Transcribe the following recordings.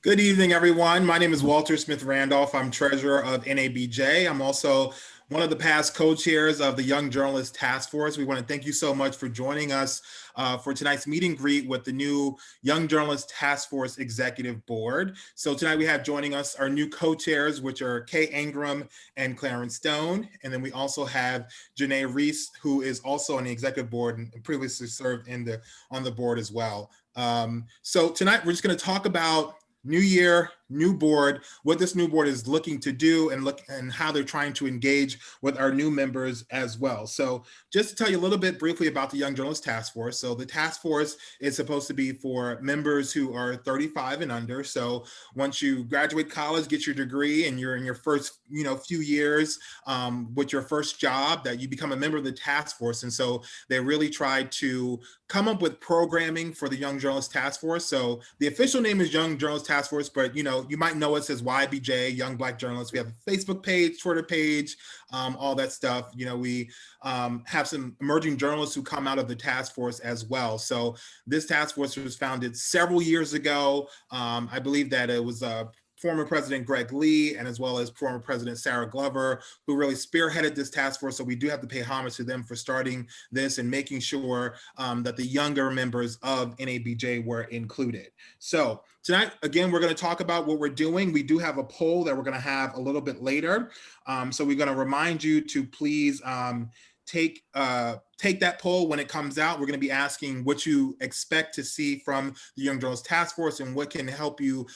Good evening, everyone. My name is Walter Smith-Randolph. I'm treasurer of NABJ. I'm also one of the past co-chairs of the Young Journalist Task Force. We want to thank you so much for joining us for tonight's meet and greet with the new Young Journalist Task Force Executive Board. So tonight we have joining us our new co-chairs, which are Kay Ingram and Clarence Stone. And then we also have Janae Reese, who is also on the executive board and previously served on the board as well. So tonight we're just going to talk about new year, new board, what this new board is looking to do and how they're trying to engage with our new members as well. So just to tell you a little bit briefly about the Young Journalist Task Force. So the task force is supposed to be for members who are 35 and under. So once you graduate college, get your degree, and you're in your first few years with your first job, that you become a member of the task force. And so they really try to come up with programming for the Young Journalist Task Force. So the official name is Young Journalist Task Force, but you might know us as YBJ, Young Black Journalists. We have a Facebook page, Twitter page, all that stuff. We have some emerging journalists who come out of the task force as well. So this task force was founded several years ago. I believe that it was former President Greg Lee and as well as former President Sarah Glover, who really spearheaded this task force. So we do have to pay homage to them for starting this and making sure that the younger members of NABJ were included. So tonight, again, we're going to talk about what we're doing. We do have a poll that we're going to have a little bit later. So we're going to remind you to please take that poll when it comes out. We're going to be asking what you expect to see from the Young Journalist Task Force and what can help you,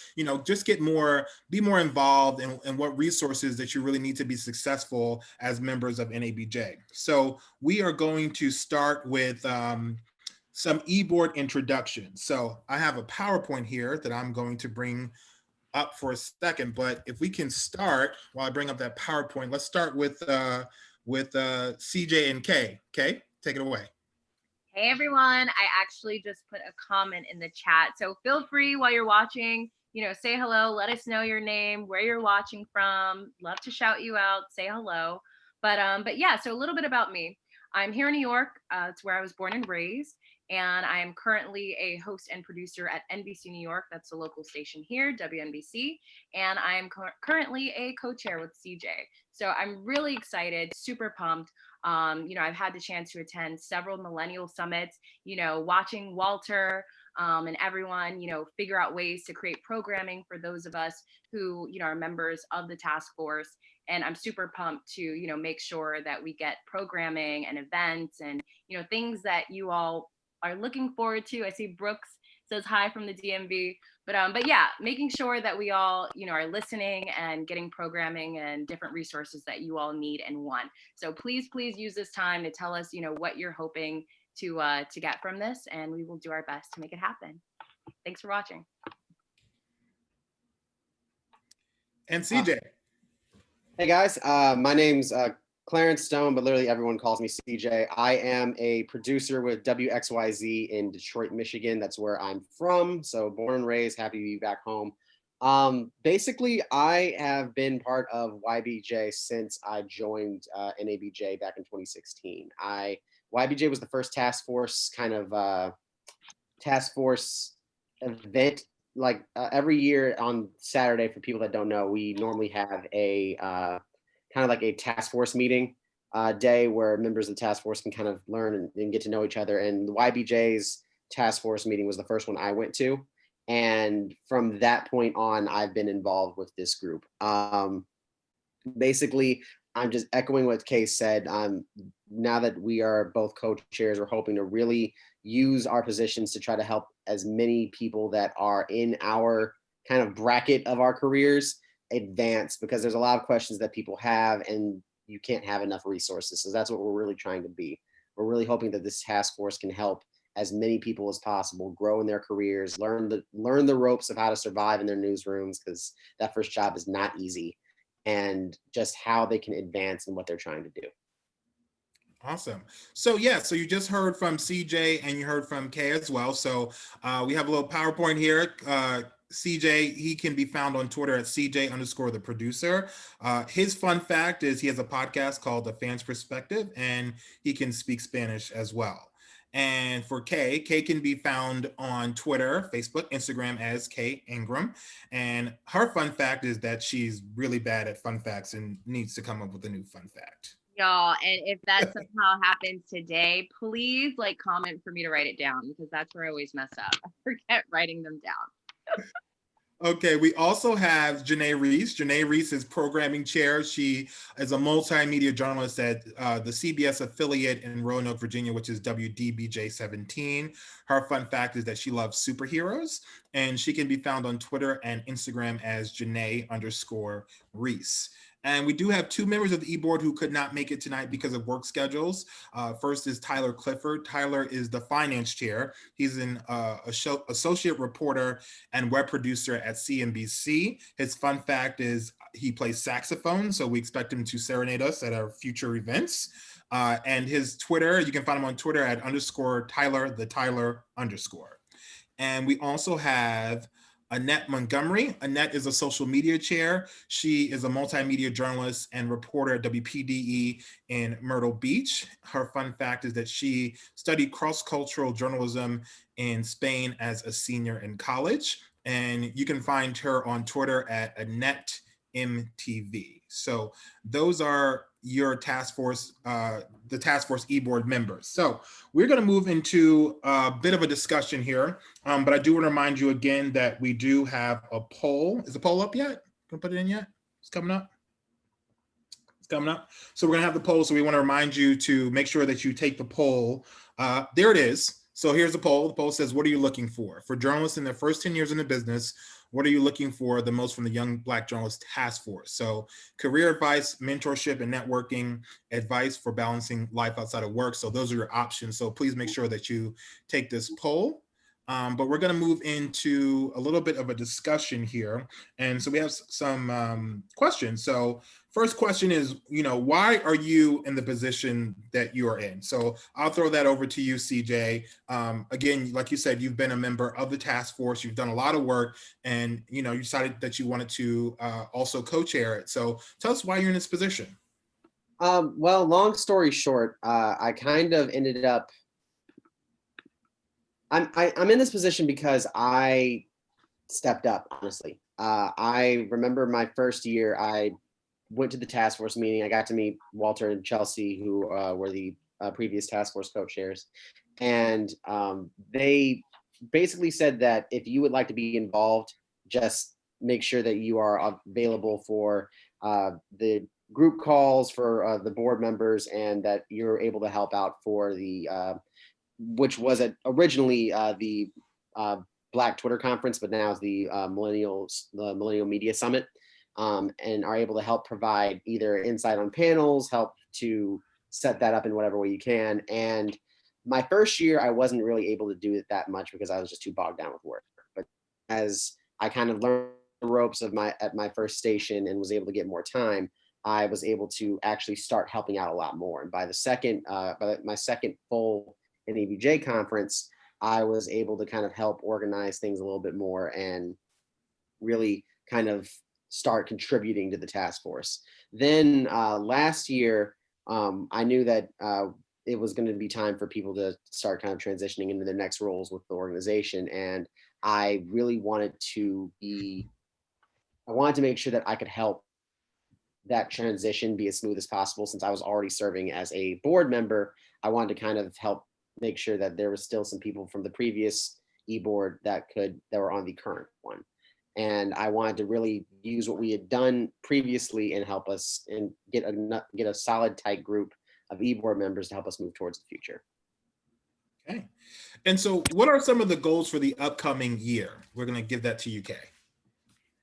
just be more involved and what resources that you really need to be successful as members of NABJ. So we are going to start with some e-board introductions. So I have a PowerPoint here that I'm going to bring up for a second, but if we can start while I bring up that PowerPoint, let's start with CJ and Kay. Kay, take it away. Hey everyone, I actually just put a comment in the chat. So feel free while you're watching, say hello, let us know your name, where you're watching from. Love to shout you out, say hello. But yeah, so a little bit about me. I'm here in New York. It's where I was born and raised. And I am currently a host and producer at NBC New York. That's the local station here, WNBC. And I am currently a co-chair with CJ. So I'm really excited, super pumped. I've had the chance to attend several millennial summits, watching Walter and everyone, figure out ways to create programming for those of us who, are members of the task force. And I'm super pumped to, make sure that we get programming and events and, things that you all are looking forward to. I see Brooks says hi from the DMV, but yeah, making sure that we all, are listening and getting programming and different resources that you all need and want. So please use this time to tell us, what you're hoping to get from this, and we will do our best to make it happen. Thanks for watching. And CJ. Hey guys, my name's Clarence Stone, but literally everyone calls me CJ. I am a producer with WXYZ in Detroit, Michigan. That's where I'm from. So born and raised, happy to be back home. Basically, I have been part of YBJ since I joined NABJ back in 2016. YBJ was the first task force task force event. Like every year on Saturday, for people that don't know, we normally have a kind of like a task force meeting day where members of the task force can kind of learn and get to know each other. And the YBJ's task force meeting was the first one I went to. And from that point on, I've been involved with this group. Basically, I'm just echoing what Kay said. Now that we are both co-chairs, we're hoping to really use our positions to try to help as many people that are in our kind of bracket of our careers advance, because there's a lot of questions that people have and you can't have enough resources. So that's what we're really trying to be. We're really hoping that this task force can help as many people as possible grow in their careers, learn the ropes of how to survive in their newsrooms, because that first job is not easy, and just how they can advance in what they're trying to do. Awesome. So yeah, so you just heard from CJ and you heard from Kay as well. So we have a little PowerPoint here. CJ, he can be found on Twitter at CJ_the producer. His fun fact is he has a podcast called The Fan's Perspective, and he can speak Spanish as well. And for Kay can be found on Twitter, Facebook, Instagram as Kay Ingram. And her fun fact is that she's really bad at fun facts and needs to come up with a new fun fact. Y'all, and if that somehow happens today, please like comment for me to write it down, because that's where I always mess up. I forget writing them down. Okay, we also have Janae Reese. Janae Reese is programming chair. She is a multimedia journalist at the CBS affiliate in Roanoke, Virginia, which is WDBJ 17. Her fun fact is that she loves superheroes, and she can be found on Twitter and Instagram as Janae_Reese. And we do have two members of the e-board who could not make it tonight because of work schedules. First is Tyler Clifford. Tyler is the finance chair. He's an associate reporter and web producer at CNBC. His fun fact is he plays saxophone, so we expect him to serenade us at our future events. And his Twitter, you can find him on Twitter at _Tyler_. And we also have Annette Montgomery. Annette is a social media chair. She is a multimedia journalist and reporter at WPDE in Myrtle Beach. Her fun fact is that she studied cross-cultural journalism in Spain as a senior in college. And you can find her on Twitter at AnnetteMTV. So those are your task force, the task force e-board members. So we're going to move into a bit of a discussion here, but I do want to remind you again that we do have a poll. Is the poll up yet? Can I put it in yet? It's coming up. It's coming up. So we're going to have the poll. So we want to remind you to make sure that you take the poll. There it is. So here's the poll. The poll says, what are you looking for? For journalists in their first 10 years in the business, what are you looking for the most from the Young Black Journalist Task Force? So career advice, mentorship and networking, advice for balancing life outside of work. So those are your options. So please make sure that you take this poll. But we're going to move into a little bit of a discussion here. And so we have some questions. So first question is, why are you in the position that you are in? So I'll throw that over to you, CJ. Again, like you said, you've been a member of the task force. You've done a lot of work, and you decided that you wanted to also co-chair it. So tell us why you're in this position. Well, long story short, I kind of ended up. I'm in this position because I stepped up, honestly. I remember my first year, I went to the task force meeting. I got to meet Walter and Chelsea, who were the previous task force co-chairs. And they basically said that if you would like to be involved, just make sure that you are available for the group calls for the board members, and that you're able to help out for the which was originally the Black Twitter conference, but now is the Millennial Media Summit, and are able to help provide either insight on panels, help to set that up in whatever way you can. And my first year, I wasn't really able to do it that much because I was just too bogged down with work. But as I kind of learned the ropes of at my first station and was able to get more time, I was able to actually start helping out a lot more. And by my second full NABJ conference, I was able to kind of help organize things a little bit more and really kind of start contributing to the task force. Then last year, I knew that it was going to be time for people to start kind of transitioning into their next roles with the organization. And I really wanted to make sure that I could help that transition be as smooth as possible. Since I was already serving as a board member, I wanted to kind of help make sure that there was still some people from the previous e-board that were on the current one. And I wanted to really use what we had done previously and help us and get a solid, tight group of e-board members to help us move towards the future. Okay. And so what are some of the goals for the upcoming year? We're going to give that to you, Kay.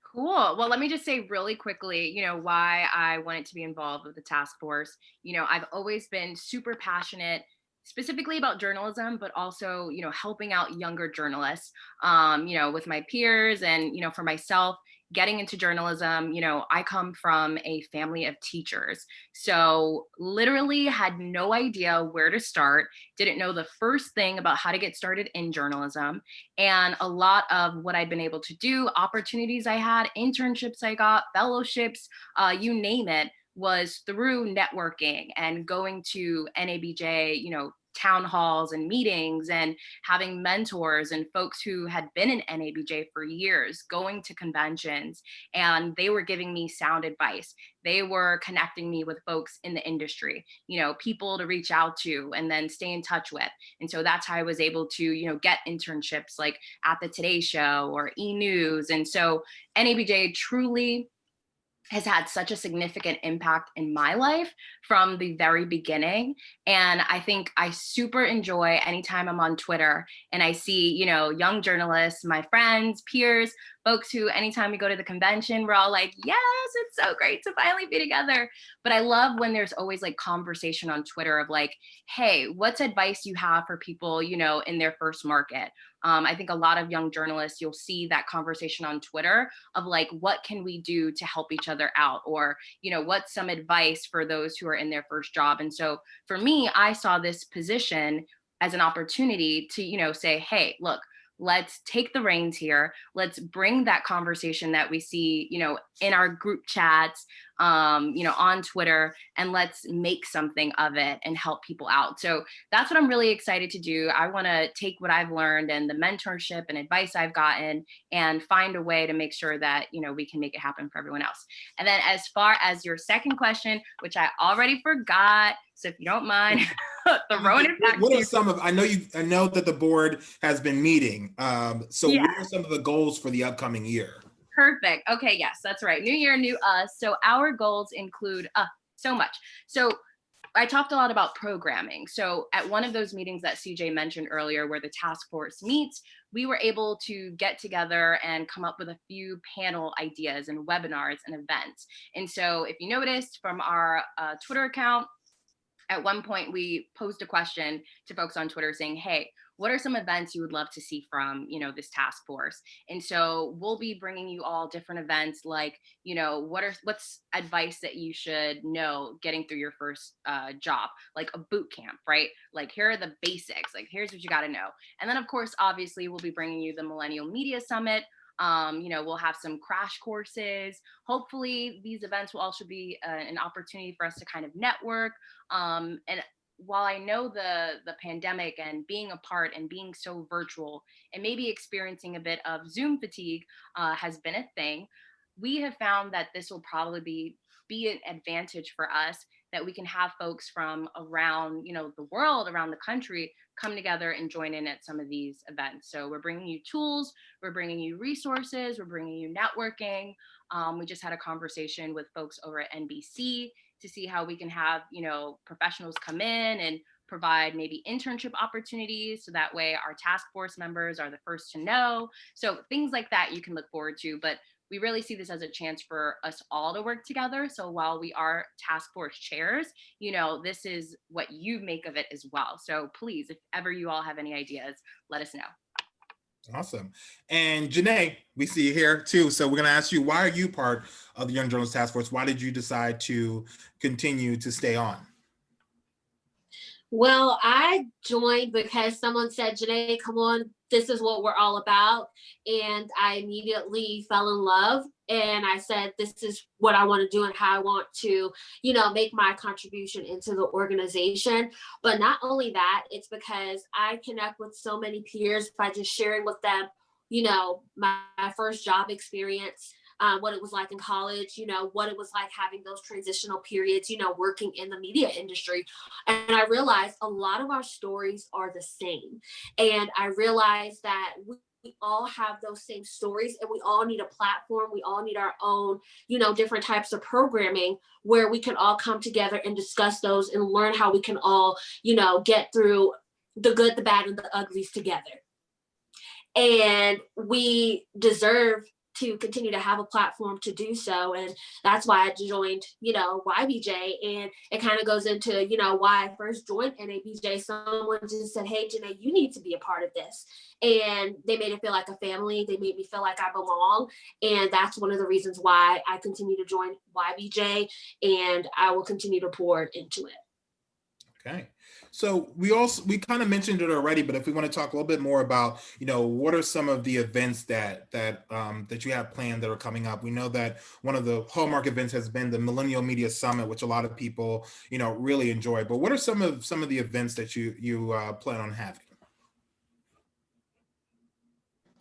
Cool. Well, let me just say really quickly, why I wanted to be involved with the task force. I've always been super passionate specifically about journalism, but also, helping out younger journalists, with my peers and, for myself, getting into journalism. I come from a family of teachers. So literally had no idea where to start, didn't know the first thing about how to get started in journalism. And a lot of what I'd been able to do, opportunities I had, internships I got, fellowships, you name it, was through networking and going to NABJ, town halls and meetings and having mentors and folks who had been in NABJ for years, going to conventions, and they were giving me sound advice. They were connecting me with folks in the industry, people to reach out to and then stay in touch with. And so that's how I was able to, get internships like at the Today Show or E! News. And so NABJ truly has had such a significant impact in my life from the very beginning. And I think I super enjoy anytime I'm on Twitter and I see, young journalists, my friends, peers, folks who anytime we go to the convention, we're all like, yes, it's so great to finally be together. But I love when there's always like conversation on Twitter of like, hey, what's advice you have for people, in their first market? I think a lot of young journalists, you'll see that conversation on Twitter of like, what can we do to help each other out? Or, what's some advice for those who are in their first job? And so for me, I saw this position as an opportunity to, say, hey, look, let's take the reins here. Let's bring that conversation that we see, in our group chats, on Twitter, and let's make something of it and help people out. So that's what I'm really excited to do. I want to take what I've learned and the mentorship and advice I've gotten and find a way to make sure that, we can make it happen for everyone else. And then as far as your second question, which I already forgot, so if you don't mind, throwing it back. What are some of? I know that the board has been meeting. So Yeah. What are some of the goals for the upcoming year? Perfect. Okay, yes, that's right. New year, new us. So our goals include so much. So I talked a lot about programming. So at one of those meetings that CJ mentioned earlier, where the task force meets, we were able to get together and come up with a few panel ideas and webinars and events. And so if you noticed from our Twitter account, at one point we posed a question to folks on Twitter saying, hey, what are some events you would love to see from, this task force? And so we'll be bringing you all different events like, what's advice that you should know getting through your first job, like a boot camp, right? Like, here are the basics, like, here's what you got to know. And then of course, obviously we'll be bringing you the Millennial Media Summit. We'll have some crash courses. Hopefully these events will also be an opportunity for us to kind of network. And while I know the pandemic and being apart and being so virtual and maybe experiencing a bit of Zoom fatigue has been a thing, we have found that this will probably be an advantage for us, that we can have folks from around, the world, around the country, come together and join in at some of these events. So we're bringing you tools, we're bringing you resources, we're bringing you networking. We just had a conversation with folks over at NBC to see how we can have, professionals come in and provide maybe internship opportunities. So that way our task force members are the first to know. So things like that you can look forward to. But we really see this as a chance for us all to work together. So while we are task force chairs, this is what you make of it as well. So please, if ever you all have any ideas, let us know. Awesome. And Janae, we see you here too. So we're going to ask you, why are you part of the Young Journalists Task Force? Why did you decide to continue to stay on? Well, I joined because someone said, Janae, come on, this is what we're all about. And I immediately fell in love. And I said, this is what I want to do and how I want to, make my contribution into the organization. But not only that, it's because I connect with so many peers by just sharing with them, my first job experience, what it was like in college, what it was like having those transitional periods, working in the media industry. And I realized a lot of our stories are the same. And I realized that we all have those same stories and we all need a platform. We all need our own, different types of programming where we can all come together and discuss those and learn how we can all, get through the good, the bad, and the uglies together. And we deserve to continue to have a platform to do so. And that's why I joined, YBJ. And it kind of goes into, why I first joined NABJ. Someone just said, hey, Janae, you need to be a part of this. And they made it feel like a family. They made me feel like I belong. And that's one of the reasons why I continue to join YBJ, and I will continue to pour into it. Okay. So we kind of mentioned it already, but if we want to talk a little bit more about, what are some of the events that you have planned that are coming up? We know that one of the hallmark events has been the Millennial Media Summit, which a lot of people, really enjoy. But what are some of the events that you plan on having?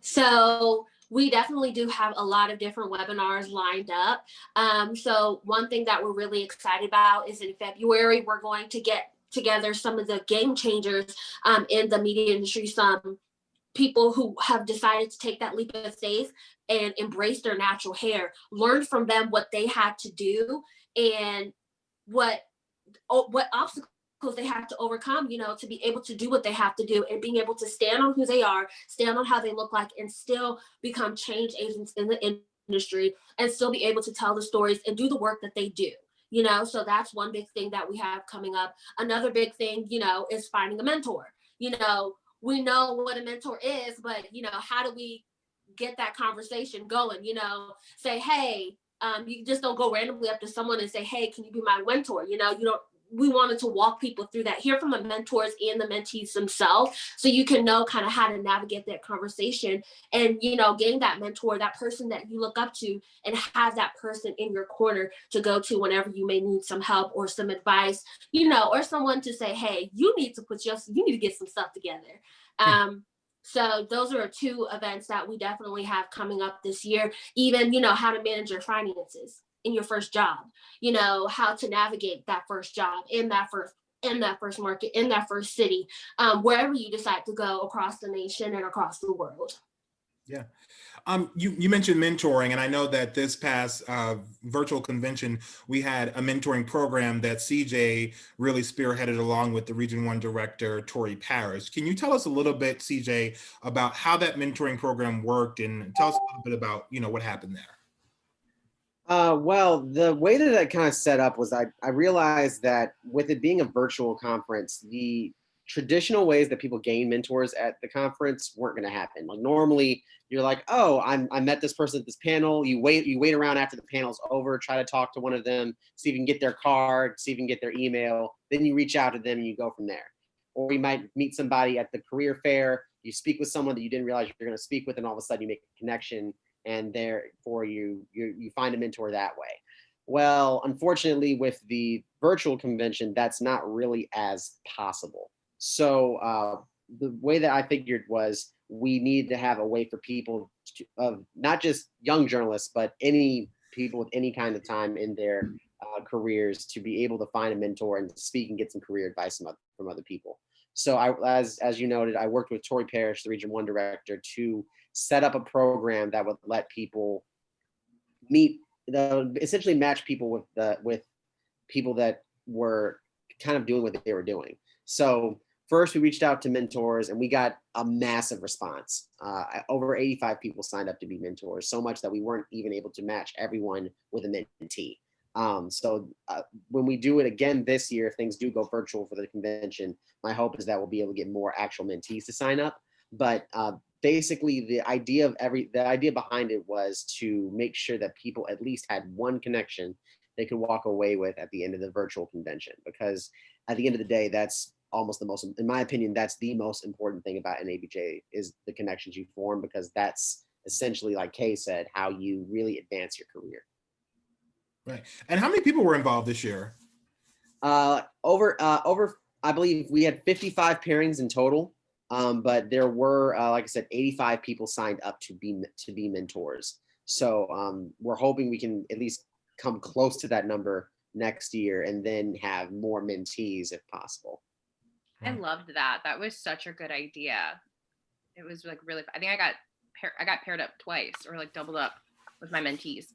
So we definitely do have a lot of different webinars lined up. So one thing that we're really excited about is in February, we're going to get together some of the game changers in the media industry, some people who have decided to take that leap of faith and embrace their natural hair, learn from them what they had to do and what obstacles they have to overcome, to be able to do what they have to do and being able to stand on who they are, stand on how they look like, and still become change agents in the industry and still be able to tell the stories and do the work that they do. So that's one big thing that we have coming up. Another big thing, is finding a mentor. We know what a mentor is, but how do we get that conversation going? Say, hey, you just don't go randomly up to someone and say, hey, can you be my mentor? You don't. We wanted to walk people through that, hear from the mentors and the mentees themselves, so you can know kind of how to navigate that conversation and, getting that mentor, that person that you look up to, and have that person in your corner to go to whenever you may need some help or some advice, or someone to say, hey, you need to get some stuff together. So those are two events that we definitely have coming up this year. Even, how to manage your finances in your first job, how to navigate that first job in that first market, in that first city, wherever you decide to go across the nation and across the world. Yeah. You mentioned mentoring, and I know that this past virtual convention, we had a mentoring program that CJ really spearheaded along with the Region 1 Director, Tori Parrish. Can you tell us a little bit, CJ, about how that mentoring program worked, and tell us a little bit about, what happened there? Well, the way that I kind of set up was I realized that with it being a virtual conference, the traditional ways that people gain mentors at the conference weren't going to happen. Like normally you're like, oh, I met this person at this panel. You wait around after the panel's over, try to talk to one of them, see if you can get their card, see if you can get their email. Then you reach out to them and you go from there. Or you might meet somebody at the career fair. You speak with someone that you didn't realize you're going to speak with, and all of a sudden you make a connection, and therefore you find a mentor that way. Well, unfortunately, with the virtual convention, that's not really as possible. So the way that I figured was we need to have a way for people of not just young journalists, but any people with any kind of time in their careers to be able to find a mentor and speak and get some career advice from other people. So as you noted, I worked with Tori Parrish, the Region 1 Director, to set up a program that would let people essentially match people with people that were kind of doing what they were doing. So first we reached out to mentors and we got a massive response. Over 85 people signed up to be mentors, so much that we weren't even able to match everyone with a mentee. So when we do it again this year, if things do go virtual for the convention, my hope is that we'll be able to get more actual mentees to sign up. But basically the idea behind it was to make sure that people at least had one connection they could walk away with at the end of the virtual convention, because at the end of the day, that's almost in my opinion, that's the most important thing about NABJ is the connections you form, because that's essentially, like Kay said, how you really advance your career. Right. And how many people were involved this year? Over, I believe we had 55 pairings in total. But there were, like I said, 85 people signed up to be mentors. So we're hoping we can at least come close to that number next year and then have more mentees if possible. I loved that. That was such a good idea. It was like really, I think I got paired up twice, or like doubled up with my mentees.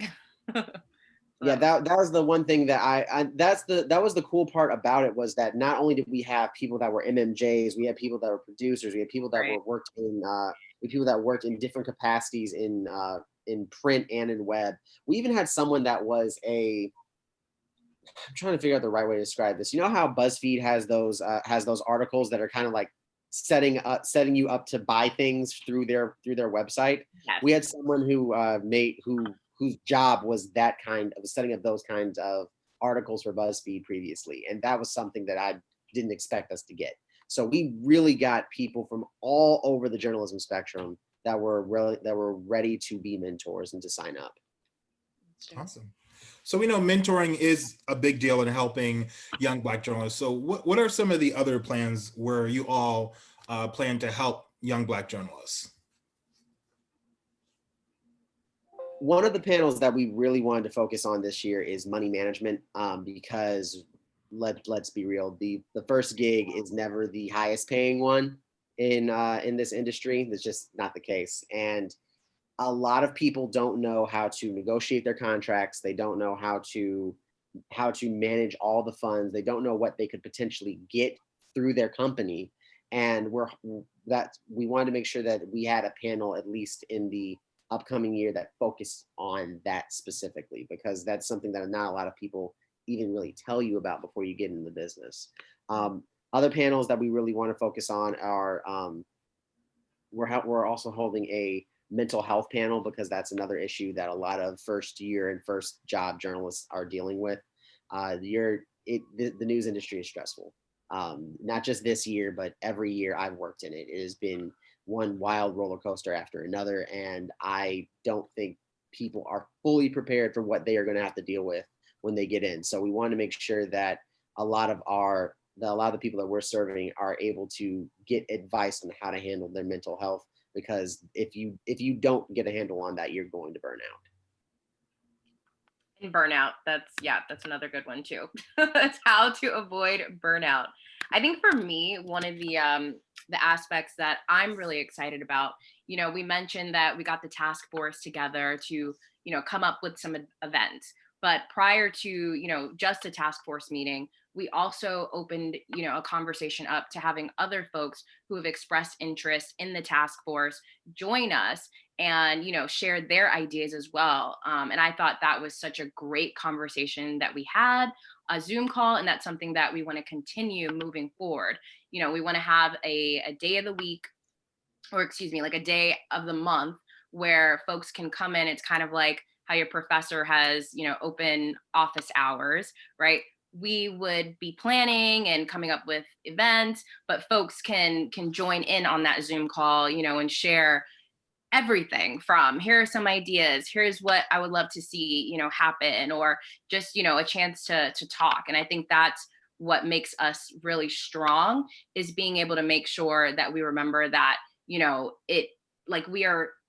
Yeah, that was the one thing that that was the cool part about it, was that not only did we have people that were MMJs, we had people that were producers, we had people that worked in different capacities in print and in web. We even had someone that was I'm trying to figure out the right way to describe this. You know how BuzzFeed has those articles that are kind of like setting you up to buy things through their website? Yes. We had someone whose job was setting up those kinds of articles for BuzzFeed previously. And that was something that I didn't expect us to get. So we really got people from all over the journalism spectrum that were ready to be mentors and to sign up. Awesome. So we know mentoring is a big deal in helping young Black journalists. So what are some of the other plans where you all plan to help young Black journalists? One of the panels that we really wanted to focus on this year is money management, because let's be real, the first gig is never the highest paying one in this industry. That's just not the case. And a lot of people don't know how to negotiate their contracts. They don't know how to manage all the funds. They don't know what they could potentially get through their company. And we wanted to make sure that we had a panel, at least in the upcoming year, that focused on that specifically, because that's something that not a lot of people even really tell you about before you get into the business. Other panels that we really want to focus on are, we're also holding a mental health panel, because that's another issue that a lot of first year and first job journalists are dealing with. The news industry is stressful. Not just this year, but every year I've worked in it. It has been one wild roller coaster after another. And I don't think people are fully prepared for what they are going to have to deal with when they get in. So we want to make sure that a lot of the people that we're serving are able to get advice on how to handle their mental health, because if you don't get a handle on that, you're going to burn out. And burnout, that's another good one too. That's how to avoid burnout. I think for me, one of the aspects that I'm really excited about, we mentioned that we got the task force together to, come up with some events. But prior to, just a task force meeting, we also opened, a conversation up to having other folks who have expressed interest in the task force join us and, share their ideas as well. And I thought that was such a great conversation that we had, a Zoom call, and that's something that we want to continue moving forward. We want to have a day of the week, or excuse me, like a day of the month where folks can come in. It's kind of like how your professor has, open office hours, right? We would be planning and coming up with events, but folks can join in on that Zoom call, and share everything from, here are some ideas, here's what I would love to see, happen, or just, a chance to talk. And I think that's what makes us really strong, is being able to make sure that we remember that,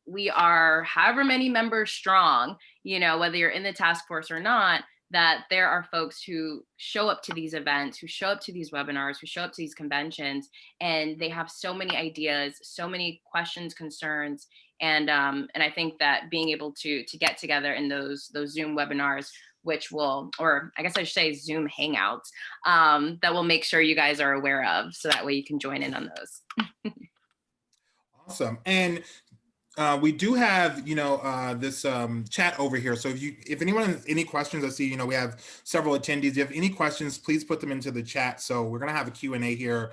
we are however many members strong, whether you're in the task force or not, that there are folks who show up to these events, who show up to these webinars, who show up to these conventions, and they have so many ideas, so many questions, concerns. And I think that being able to get together in those Zoom webinars, which will, or I guess I should say Zoom hangouts, that will make sure you guys are aware of, so that way you can join in on those. Awesome. And we do have, this chat over here. So if anyone has any questions, I see, we have several attendees. If you have any questions, please put them into the chat. So we're going to have a Q&A here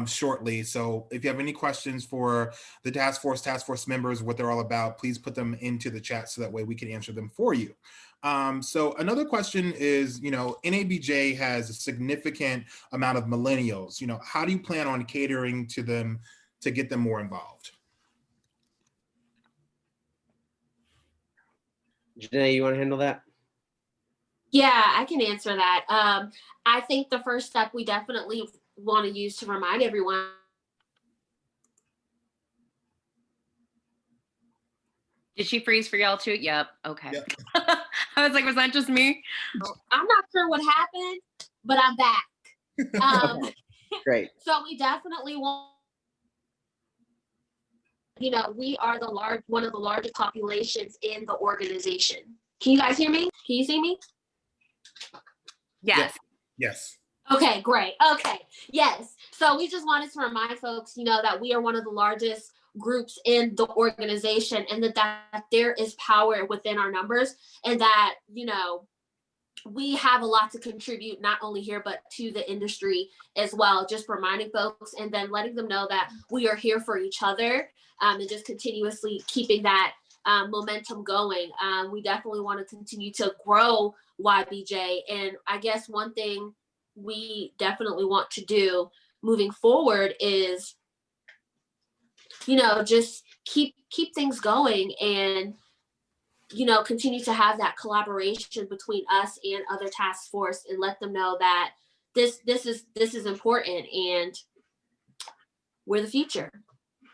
shortly. So if you have any questions for the task force members, what they're all about, please put them into the chat so that way we can answer them for you. So another question is, NABJ has a significant amount of millennials. How do you plan on catering to them to get them more involved? Janae, you want to handle that? Yeah, I can answer that. I think the first step we definitely want to use to remind everyone. Did she freeze for y'all too? Yep. Okay. Yep. I was like, was that just me? I'm not sure what happened, but I'm back. Great. So we definitely want, we are one of the largest populations in the organization. Can you guys hear me? Can you see me? Yes. Yes. Okay, great. Okay, yes. So we just wanted to remind folks, that we are one of the largest groups in the organization, and that there is power within our numbers, and that, we have a lot to contribute, not only here, but to the industry as well. Just reminding folks, and then letting them know that we are here for each other, and just continuously keeping that momentum going. We definitely want to continue to grow YBJ. And I guess one thing we definitely want to do moving forward is, just keep things going and, continue to have that collaboration between us and other task force and let them know that this is important and we're the future.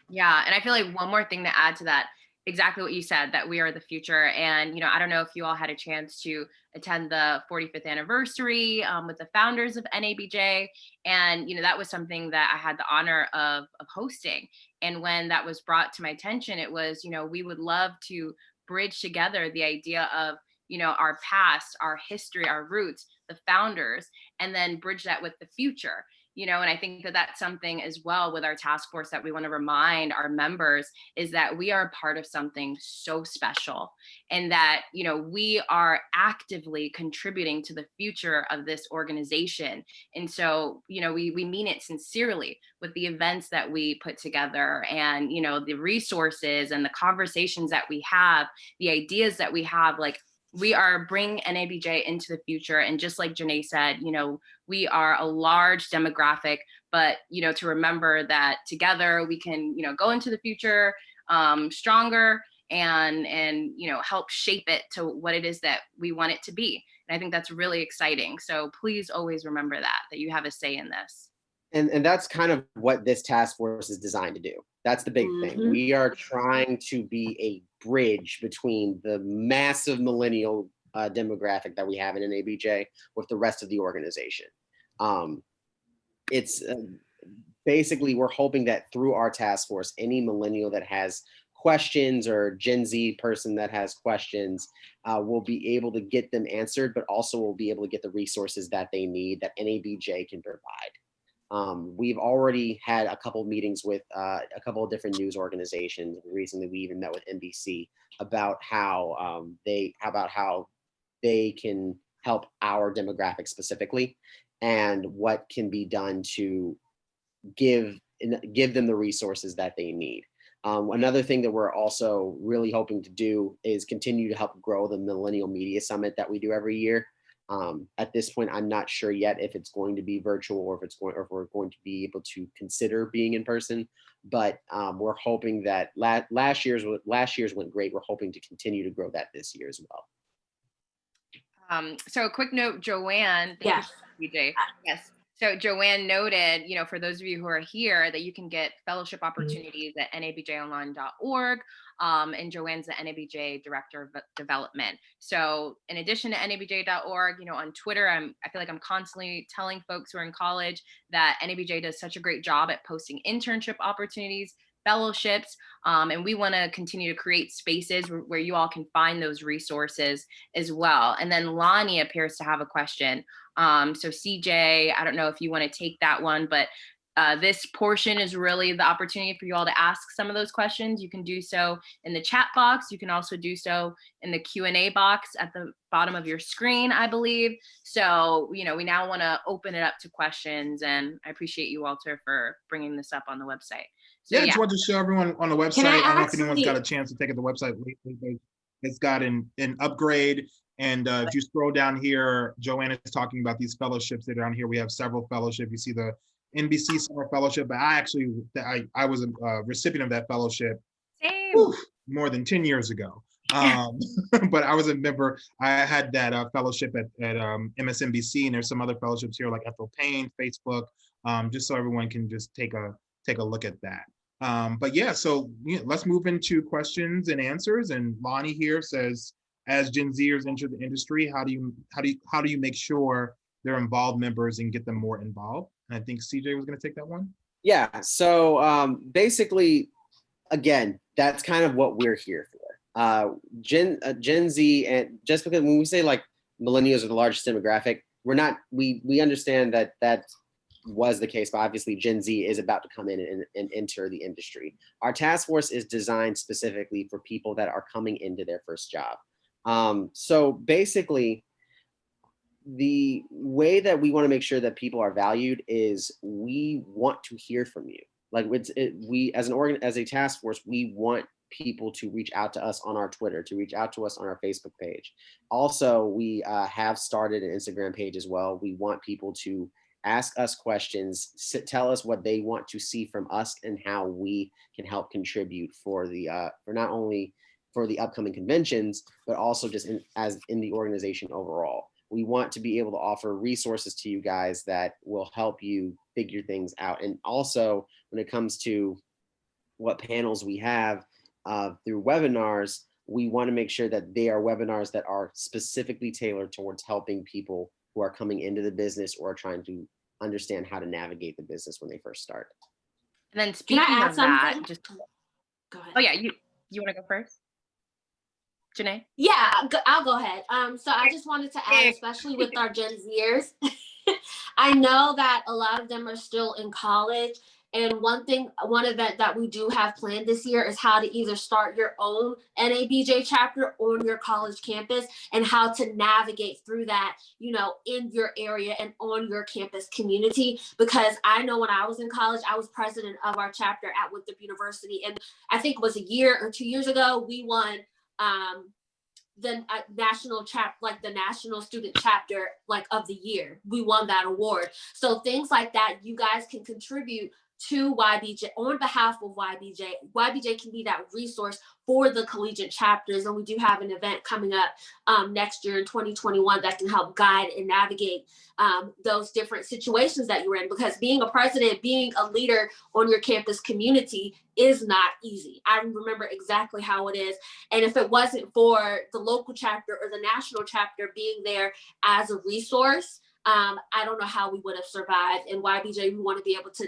Yeah. And I feel like one more thing to add to that, exactly what you said, that we are the future. And, I don't know if you all had a chance to attend the 45th anniversary with the founders of NABJ. And, that was something that I had the honor of hosting. And when that was brought to my attention, it was, we would love to bridge together the idea of, our past, our history, our roots, the founders, and then bridge that with the future. And I think that that's something as well with our task force that we want to remind our members is that we are part of something so special and that, we are actively contributing to the future of this organization. And so, we mean it sincerely with the events that we put together and, the resources and the conversations that we have, the ideas that we have, like, we are bringing NABJ into the future. And just like Janae said, we are a large demographic, but, to remember that together we can, go into the future stronger and, help shape it to what it is that we want it to be. And I think that's really exciting. So please always remember that you have a say in this. And that's kind of what this task force is designed to do. That's the big thing. We are trying to be a bridge between the massive millennial demographic that we have in NABJ with the rest of the organization. It's basically, we're hoping that through our task force, any millennial that has questions or Gen Z person that has questions will be able to get them answered, but also will be able to get the resources that they need that NABJ can provide. We've already had a couple of meetings with a couple of different news organizations. Recently, we even met with NBC about how they can help our demographic specifically and what can be done to give them the resources that they need. Another thing that we're also really hoping to do is continue to help grow the Millennial Media Summit that we do every year. At this point, I'm not sure yet if it's going to be virtual or if we're going to be able to consider being in person. But we're hoping that last year's went great. We're hoping to continue to grow that this year as well. So a quick note, Joanne. Yes. DJ. Yes. So Joanne noted, for those of you who are here, that you can get fellowship opportunities at nabjonline.org. And Joanne's the NABJ Director of Development. So in addition to nabj.org, on Twitter, I feel like I'm constantly telling folks who are in college that NABJ does such a great job at posting internship opportunities, fellowships, and we want to continue to create spaces where you all can find those resources as well. And then Lonnie appears to have a question. So CJ, I don't know if you want to take that one, but this portion is really the opportunity for you all to ask some of those questions. You can do so in the chat box. You can also do so in the Q&A box at the bottom of your screen, I believe. So, we now want to open it up to questions, and I appreciate you, Walter, for bringing this up on the website. So, I just wanted to show everyone on the website. I don't know if anyone's got a chance to take at the website lately, but it's got an upgrade. And if you scroll down here, Joanna is talking about these fellowships that are down here. We have several fellowships. You see the NBC Summer Fellowship, but I was a recipient of that fellowship more than 10 years ago. But I was a member. I had that fellowship at MSNBC, and there's some other fellowships here like Ethel Payne, Facebook, just so everyone can just take a look at that. But yeah, so let's move into questions and answers. And Lonnie here says, as Gen Zers enter the industry, how do you make sure they're involved members and get them more involved? And I think CJ was going to take that one. Yeah. So basically, again, that's kind of what we're here for. Gen Z, and just because when we say like millennials are the largest demographic, we understand that was the case, but obviously Gen Z is about to come in and enter the industry. Our task force is designed specifically for people that are coming into their first job. So basically, the way that we want to make sure that people are valued is we want to hear from you. Like we as a task force, we want people to reach out to us on our Twitter, to reach out to us on our Facebook page. Also, we have started an Instagram page as well. We want people to ask us questions, tell us what they want to see from us and how we can help contribute for not only for the upcoming conventions, but also just in the organization overall. We want to be able to offer resources to you guys that will help you figure things out. And also, when it comes to what panels we have through webinars, we want to make sure that they are webinars that are specifically tailored towards helping people who are coming into the business or are trying to understand how to navigate the business when they first start. And then speaking of that, just go ahead. Oh yeah, you want to go first, Janae? Yeah, I'll go ahead. So I just wanted to add, especially with our Gen Zers, I know that a lot of them are still in college. And one event that we do have planned this year is how to either start your own NABJ chapter on your college campus and how to navigate through that, in your area and on your campus community. Because I know when I was in college, I was president of our chapter at Winthrop University. And I think it was a year or 2 years ago, we won the national the national student chapter of the year. We won that award. So things like that, you guys can contribute to YBJ on behalf of YBJ. YBJ can be that resource for the collegiate chapters. And we do have an event coming up next year in 2021 that can help guide and navigate those different situations that you're in, because being a president, being a leader on your campus community is not easy. I remember exactly how it is. And if it wasn't for the local chapter or the national chapter being there as a resource, I don't know how we would have survived. And YBJ, we want to be able to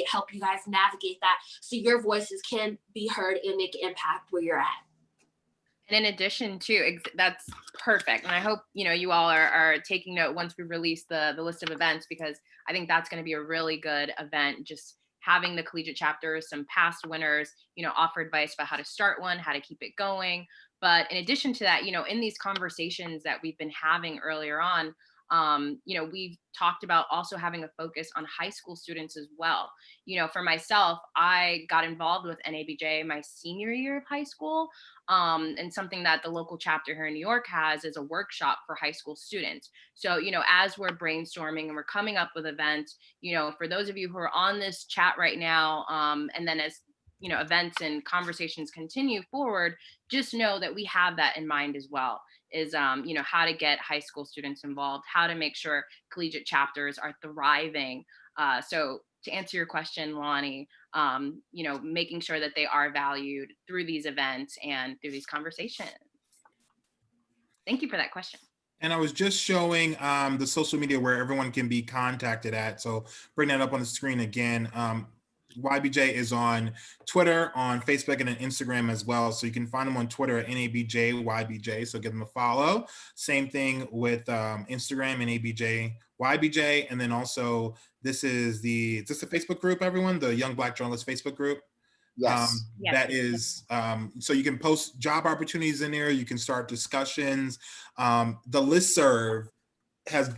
help you guys navigate that so your voices can be heard and make an impact where you're at. And in addition to, that's perfect. And I hope, you all are taking note once we release the list of events, because I think that's going to be a really good event. Just having the collegiate chapters, some past winners, offer advice about how to start one, how to keep it going. But in addition to that, in these conversations that we've been having earlier on, we've talked about also having a focus on high school students as well. For myself, I got involved with NABJ my senior year of high school. And something that the local chapter here in New York has is a workshop for high school students. So, as we're brainstorming and we're coming up with events, for those of you who are on this chat right now, and then as events and conversations continue forward, just know that we have that in mind as well, is, how to get high school students involved, how to make sure collegiate chapters are thriving. So to answer your question, Lonnie, making sure that they are valued through these events and through these conversations. Thank you for that question. And I was just showing the social media where everyone can be contacted at. So bring that up on the screen again. YBJ is on Twitter, on Facebook, and on Instagram as well. So you can find them on Twitter at NABJ YBJ. So give them a follow. Same thing with Instagram, NABJ YBJ. And then also, is this a Facebook group, everyone? The Young Black Journalists Facebook group? Yes. That is, so you can post job opportunities in there. You can start discussions. The listserv has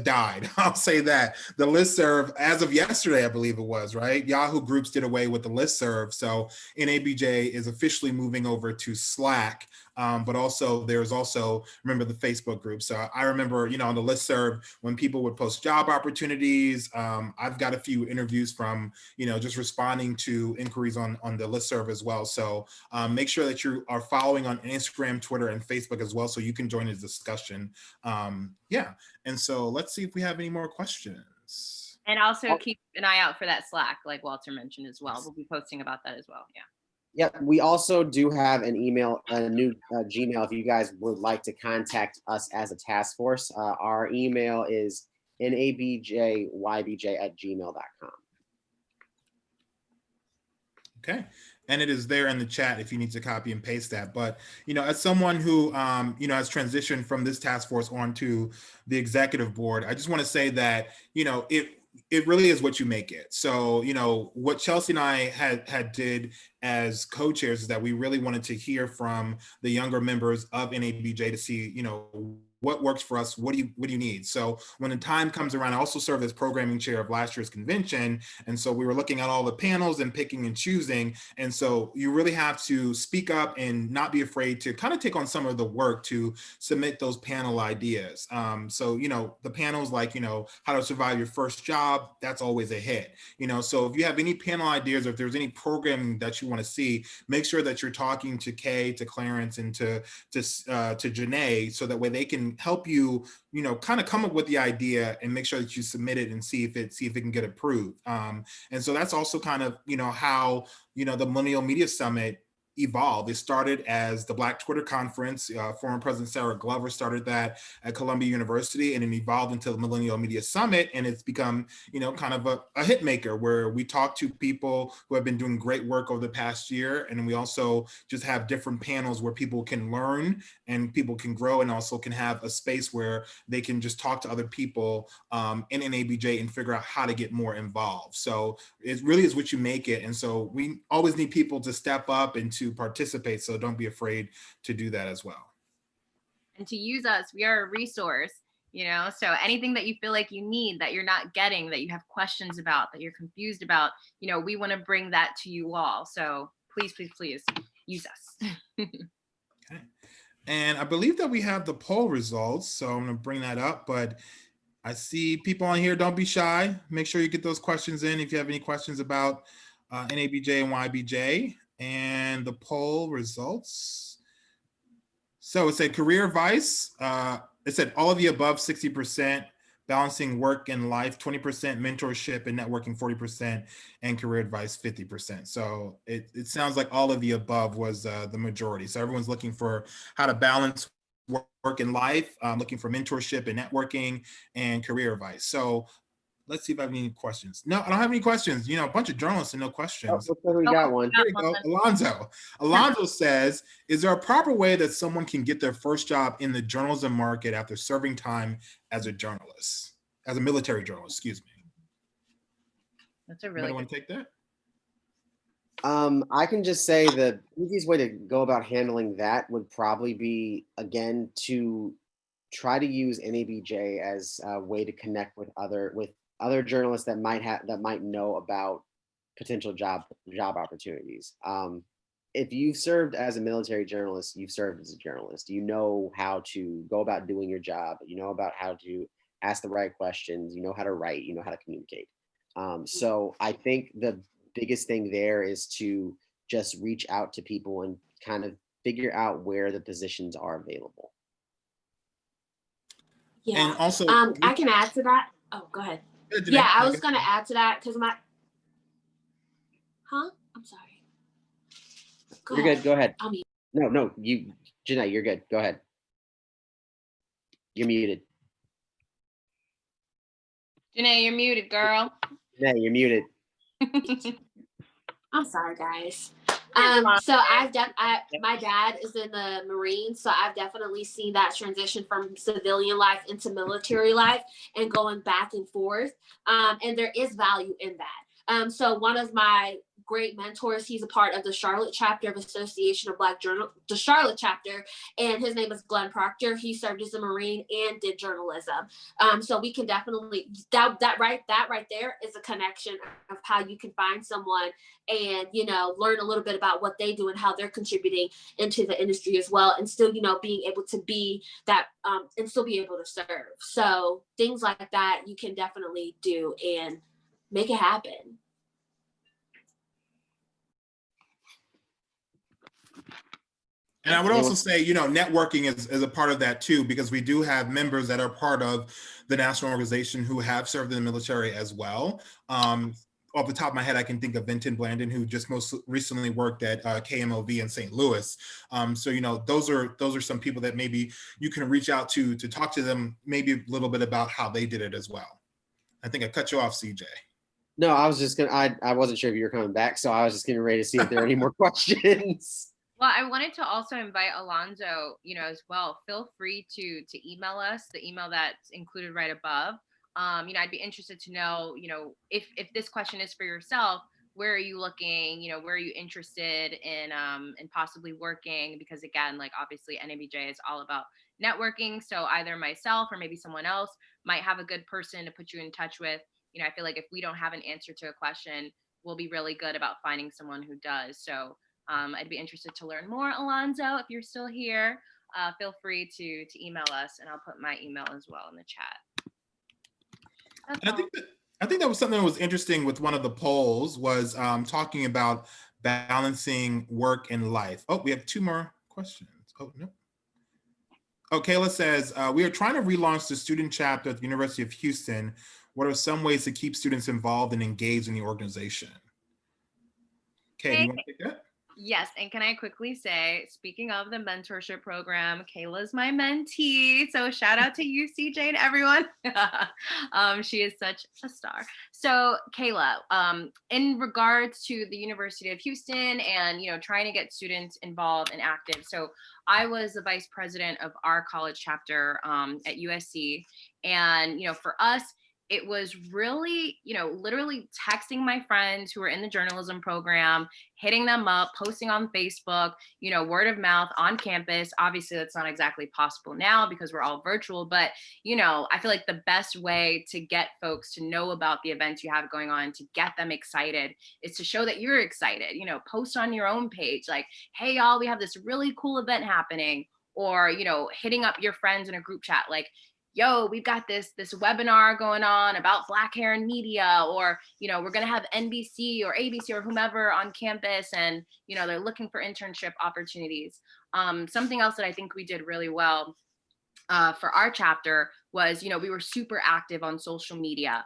died. I'll say that. The listserv, as of yesterday, I believe it was, right? Yahoo Groups did away with the listserv. So NABJ is officially moving over to Slack. But also there's remember the Facebook group. So I remember, on the listserv, when people would post job opportunities, I've got a few interviews from, just responding to inquiries on the listserv as well. So make sure that you are following on Instagram, Twitter, and Facebook as well, so you can join the discussion. And so let's see if we have any more questions. And also keep an eye out for that Slack, like Walter mentioned as well. We'll be posting about that as well. Yeah. Yep, we also do have a new Gmail if you guys would like to contact us as a task force. Our email is nabjybj@gmail.com. Okay. And it is there in the chat if you need to copy and paste that. But, as someone who, has transitioned from this task force onto the executive board, I just want to say that, it really is what you make it. So, what Chelsea and I had did as co-chairs is that we really wanted to hear from the younger members of NABJ to see, what works for us, what do you need? So when the time comes around, I also served as programming chair of last year's convention. And so we were looking at all the panels and picking and choosing. And so you really have to speak up and not be afraid to kind of take on some of the work to submit those panel ideas. So, the panels like, how to survive your first job, that's always a hit. So if you have any panel ideas, or if there's any programming that you want to see, make sure that you're talking to Kay, to Clarence, and to Janae, so that way they can help you, kind of come up with the idea and make sure that you submit it and see if it can get approved. And so that's also kind of, how, the Millennial Media Summit evolved. It started as the Black Twitter Conference. Former President Sarah Glover started that at Columbia University, and it evolved into the Millennial Media Summit. And it's become, kind of a hit maker where we talk to people who have been doing great work over the past year. And we also just have different panels where people can learn and people can grow, and also can have a space where they can just talk to other people in NABJ and figure out how to get more involved. So it really is what you make it. And so we always need people to step up and to participate. So don't be afraid to do that as well. And to use us, we are a resource, so anything that you feel like you need, that you're not getting, that you have questions about, that you're confused about, we want to bring that to you all. So please, please, please use us. Okay. And I believe that we have the poll results. So I'm going to bring that up, but I see people on here. Don't be shy. Make sure you get those questions in if you have any questions about NABJ and YBJ. And the poll results. So it said career advice. It said all of the above 60%, balancing work and life 20%, mentorship and networking 40%, and career advice 50%. So it sounds like all of the above was the majority. So everyone's looking for how to balance work and life, looking for mentorship and networking and career advice. So let's see if I have any questions. No, I don't have any questions. A bunch of journalists and no questions. Oh, looks like we got one. Here we go. Alonzo says, is there a proper way that someone can get their first job in the journalism market after serving time as a journalist, as a military journalist, excuse me? That's a really good want to take that? I can just say the easiest way to go about handling that would probably be, again, to try to use NABJ as a way to connect with other journalists that might know about potential job opportunities. If you've served as a military journalist, you've served as a journalist. You know how to go about doing your job. You know about how to ask the right questions. You know how to write. You know how to communicate. So I think the biggest thing there is to just reach out to people and kind of figure out where the positions are available. Yeah. And also, I can add to that. Oh, go ahead. Yeah, I was going to add to that because I'm sorry. You're good. Go ahead. I'll mute. No, Janae, you're good. Go ahead. You're muted. Janae, you're muted, girl. Janae, you're muted. I'm sorry, guys. So my dad is in the Marines, so I've definitely seen that transition from civilian life into military life and going back and forth. And there is value in that. So one of my great mentors, he's a part of the Charlotte chapter of Association of Black Journalists, the Charlotte chapter, and his name is Glenn Proctor. He served as a Marine and did journalism. So we can definitely that right there is a connection of how you can find someone and learn a little bit about what they do and how they're contributing into the industry as well, and still being able to be that and still be able to serve. So things like that you can definitely do and make it happen. And I would also say, networking is a part of that too, because we do have members that are part of the national organization who have served in the military as well. Off the top of my head, I can think of Vinton Blandon, who just most recently worked at KMOV in St. Louis. So, those are some people that maybe you can reach out to talk to them, maybe a little bit about how they did it as well. I think I cut you off, CJ. No, I was just I wasn't sure if you were coming back, so I was just getting ready to see if there are any more questions. Well, I wanted to also invite Alonzo, as well. Feel free to email us, the email that's included right above. I'd be interested to know, if this question is for yourself, where are you looking, where are you interested in possibly working? Because again, like obviously NABJ is all about networking. So either myself or maybe someone else might have a good person to put you in touch with. I feel like if we don't have an answer to a question, we'll be really good about finding someone who does. So I'd be interested to learn more. Alonzo, if you're still here, feel free to email us, and I'll put my email as well in the chat. That's all. I think that was something that was interesting with one of the polls was talking about balancing work and life. Oh, we have 2 more questions. Oh, no. Oh, Kayla says, we are trying to relaunch the student chapter at the University of Houston. What are some ways to keep students involved and engaged in the organization? Okay, do you want to take that? Yes, and can I quickly say, speaking of the mentorship program, Kayla's my mentee, so shout out to you, CJ, and everyone. She is such a star. So Kayla, in regards to the University of Houston and trying to get students involved and active, so I was the vice president of our college chapter at USC, and for us, it was really, literally texting my friends who were in the journalism program, hitting them up, posting on Facebook, word of mouth on campus. Obviously, that's not exactly possible now because we're all virtual, but, I feel like the best way to get folks to know about the events you have going on, to get them excited, is to show that you're excited, post on your own page, like, hey, y'all, we have this really cool event happening, or, hitting up your friends in a group chat, like, yo, we've got this webinar going on about Black hair in media, or, we're going to have NBC or ABC or whomever on campus, and, they're looking for internship opportunities. Something else that I think we did really well for our chapter was, we were super active on social media.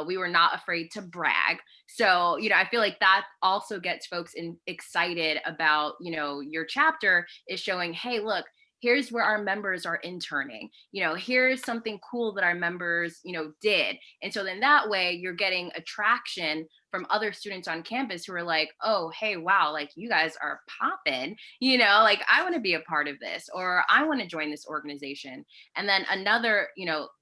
We were not afraid to brag. So, I feel like that also gets folks excited about, your chapter, is showing, hey, look, here's where our members are interning. Here's something cool that our members, did. And so then that way you're getting attraction from other students on campus who are like, oh, hey, wow, like you guys are popping, like I want to be a part of this, or I want to join this organization. And then another,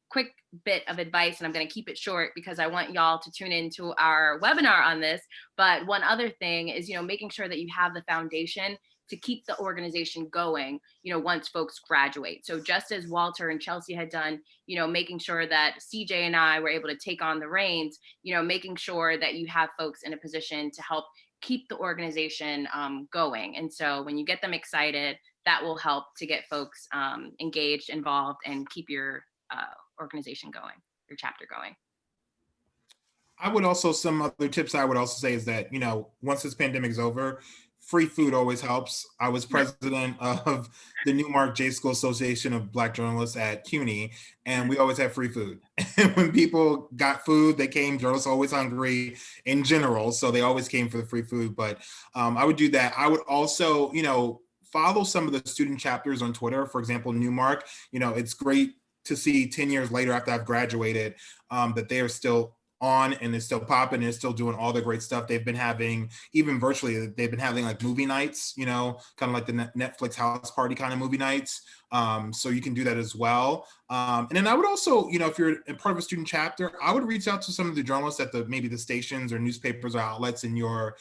quick bit of advice, and I'm going to keep it short because I want y'all to tune into our webinar on this. But one other thing is, making sure that you have the foundation to keep the organization going, once folks graduate. So just as Walter and Chelsea had done, making sure that CJ and I were able to take on the reins, making sure that you have folks in a position to help keep the organization going. And so when you get them excited, that will help to get folks engaged, involved, and keep your organization going, your chapter going. I would also, some other tips I would also say is that, once this pandemic is over, free food always helps. I was president of the Newmark J School Association of Black Journalists at CUNY, and we always had free food. And when people got food, they came. Journalists are always hungry in general, so they always came for the free food. But I would do that. I would also, follow some of the student chapters on Twitter. For example, Newmark, it's great to see 10 years later after I've graduated that they are still on and is still popping and still doing all the great stuff. They've been having, even virtually, they've been having like movie nights, kind of like the Netflix house party kind of movie nights. So you can do that as well. And then I would also, if you're a part of a student chapter, I would reach out to some of the journalists at maybe the stations or newspapers or outlets in your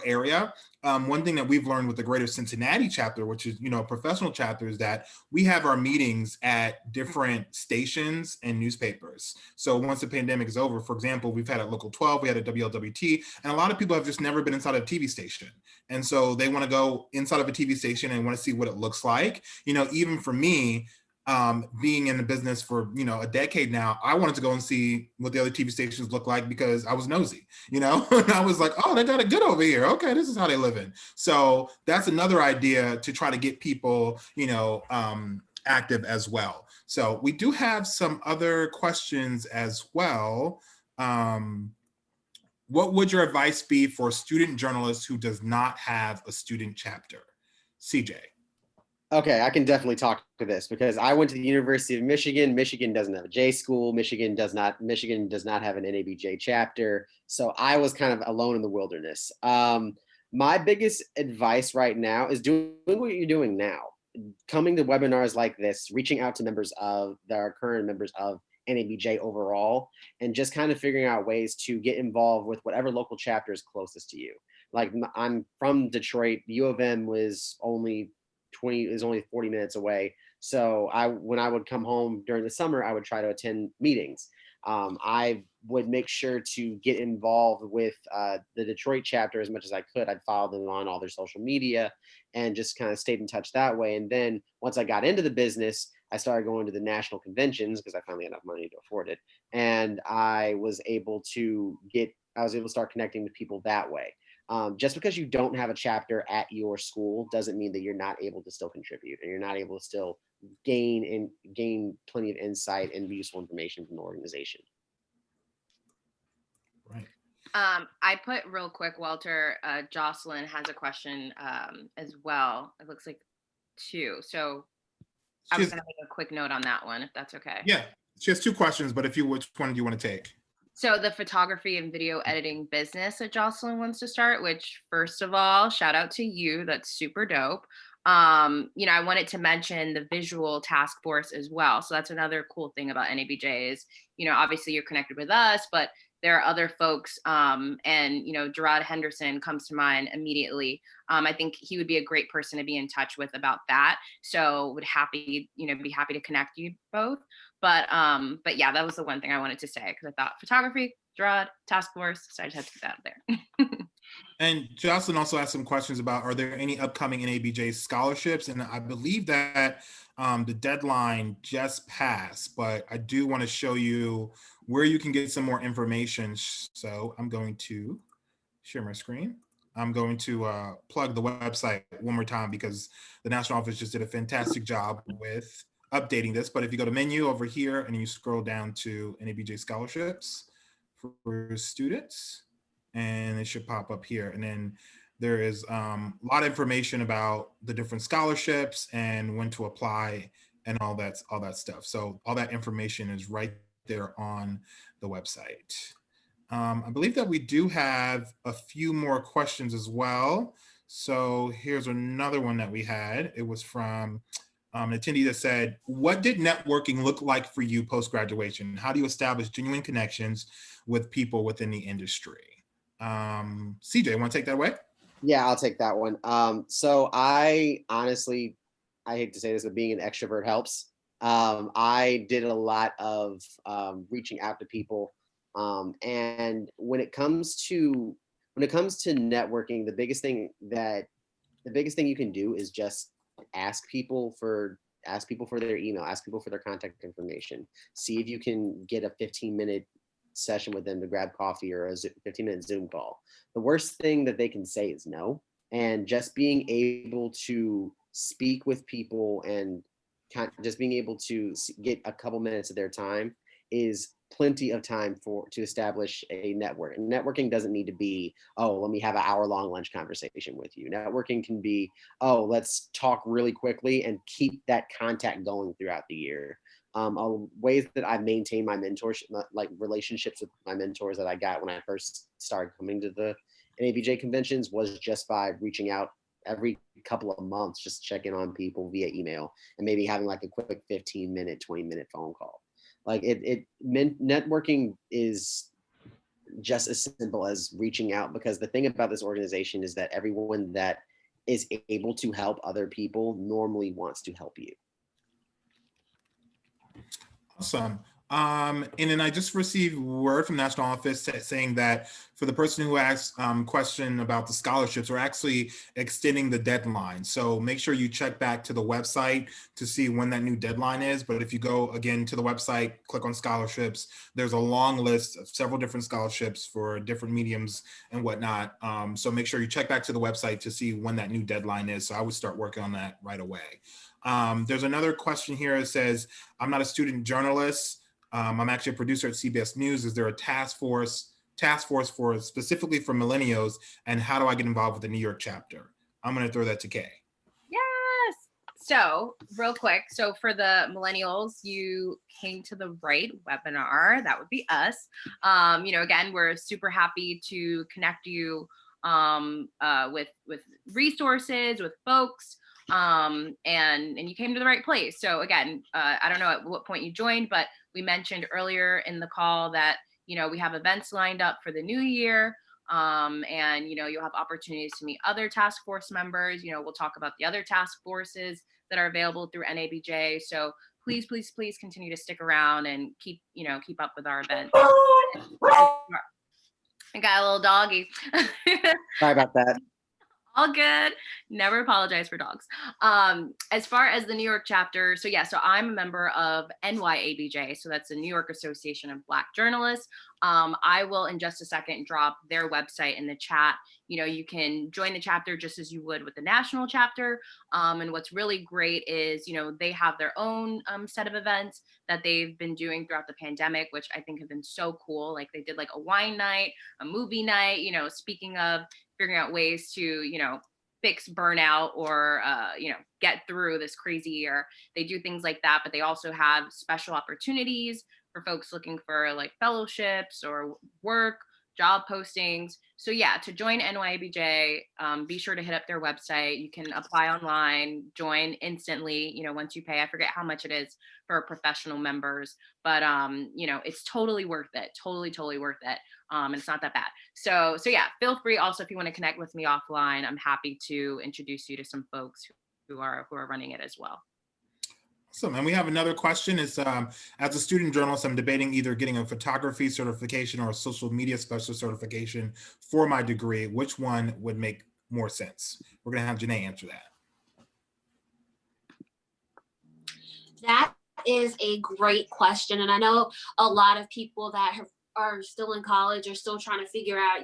area. One thing that we've learned with the Greater Cincinnati chapter, which is, a professional chapter, is that we have our meetings at different stations and newspapers. So once the pandemic is over, for example, we've had at Local 12, we had at WLWT, and a lot of people have just never been inside a TV station. And so they want to go inside of a TV station and want to see what it looks like. Even for me, being in the business for, a decade now, I wanted to go and see what the other TV stations look like because I was nosy, and I was like, oh, they got it good over here. Okay, this is how they live in. So that's another idea to try to get people, active as well. So we do have some other questions as well. What would your advice be for a student journalist who does not have a student chapter? CJ. Okay, I can definitely talk to this because I went to the University of Michigan. Michigan doesn't have a J school. Michigan does not have an NABJ chapter. So I was kind of alone in the wilderness. My biggest advice right now is doing what you're doing now. Coming to webinars like this, reaching out to members of our current members of NABJ overall, and just kind of figuring out ways to get involved with whatever local chapter is closest to you. Like I'm from Detroit. U of M was only 40 minutes away. So when I would come home during the summer, I would try to attend meetings. I would make sure to get involved with the Detroit chapter as much as I could. I'd follow them on all their social media and just kind of stayed in touch that way. And then once I got into the business, I started going to the national conventions because I finally had enough money to afford it. And I was able to start connecting with people that way. Just because you don't have a chapter at your school doesn't mean that you're not able to still contribute and you're not able to still gain plenty of insight and useful information from the organization. Right. I put real quick, Walter, Jocelyn has a question as well. It looks like two. So I was going to make a quick note on that one, if that's okay. Yeah, she has two questions, but which one do you want to take? So the photography and video editing business that Jocelyn wants to start, which first of all, shout out to you. That's super dope. I wanted to mention the visual task force as well. So that's another cool thing about NABJ is, obviously you're connected with us, but there are other folks, and Gerard Henderson comes to mind immediately. I think he would be a great person to be in touch with about that. So would be happy to connect you both. But yeah, that was the one thing I wanted to say because I thought photography, Gerard, task force. So I just had to get that out there. And Jocelyn also asked some questions about, are there any upcoming NABJ scholarships? And I believe that the deadline just passed, but I do want to show you where you can get some more information. So I'm going to share my screen. I'm going to plug the website one more time because the national office just did a fantastic job with updating this. But if you go to menu over here and you scroll down to NABJ scholarships for students, and it should pop up here. And then there is a lot of information about the different scholarships and when to apply and all that stuff. So all that information is right there on the website. I believe that we do have a few more questions as well. So here's another one that we had. It was from an attendee that said, what did networking look like for you post-graduation? How do you establish genuine connections with people within the industry? CJ, want to take that away? Yeah, I'll take that one. So I honestly, I hate to say this, but being an extrovert helps. I did a lot of reaching out to people. And when it comes to networking, the biggest thing you can do is just ask people for their email, ask people for their contact information, see if you can get a 15-minute session with them to grab coffee or a 15-minute Zoom call. The worst thing that they can say is no. And just being able to speak with people and just being able to get a couple minutes of their time is plenty of time to establish a network. And networking doesn't need to be, oh, let me have an hour-long lunch conversation with you. Networking can be, oh, let's talk really quickly and keep that contact going throughout the year. Ways that I've maintained my mentorship, like relationships with my mentors that I got when I first started coming to the NABJ conventions, was just by reaching out every couple of months, just checking on people via email and maybe having like a quick 15-minute, 20-minute phone call. Like networking is just as simple as reaching out, because the thing about this organization is that everyone that is able to help other people normally wants to help you. Awesome. And then I just received word from National Office saying that for the person who asked question about the scholarships, we're actually extending the deadline. So make sure you check back to the website to see when that new deadline is. But if you go again to the website, click on scholarships, there's a long list of several different scholarships for different mediums and whatnot. So make sure you check back to the website to see when that new deadline is. So I would start working on that right away. There's another question here that says, I'm not a student journalist. I'm actually a producer at CBS News. Is there a task force for specifically for millennials? And how do I get involved with the New York chapter? I'm going to throw that to Kay. Yes. So real quick. So for the millennials, you came to the right webinar. That would be us. Again, we're super happy to connect you with resources, with folks. and you came to the right place. So again, I don't know at what point you joined, but we mentioned earlier in the call that, we have events lined up for the new year. And you'll have opportunities to meet other task force members. We'll talk about the other task forces that are available through NABJ. So please, please, please continue to stick around and keep up with our events. I got a little doggy. Sorry about that. All good. Never apologize for dogs. As far as the New York chapter, so I'm a member of NYABJ. So that's the New York Association of Black Journalists. I will in just a second drop their website in the chat. You can join the chapter just as you would with the national chapter. And what's really great is, they have their own set of events that they've been doing throughout the pandemic, which I think have been so cool. Like they did like a wine night, a movie night, speaking of figuring out ways to, fix burnout or, get through this crazy year. They do things like that, but they also have special opportunities for folks looking for like fellowships or work, job postings. So to join NYABJ, be sure to hit up their website. You can apply online, join instantly, once you pay. I forget how much it is for professional members, but it's totally worth it. Totally worth it. And it's not that bad. So feel free also, if you want to connect with me offline, I'm happy to introduce you to some folks who are running it as well. Awesome. And we have another question. Is as a student journalist, I'm debating either getting a photography certification or a social media specialist certification for my degree. Which one would make more sense? We're going to have Janae answer that. That is a great question. And I know a lot of people that are still in college are still trying to figure out,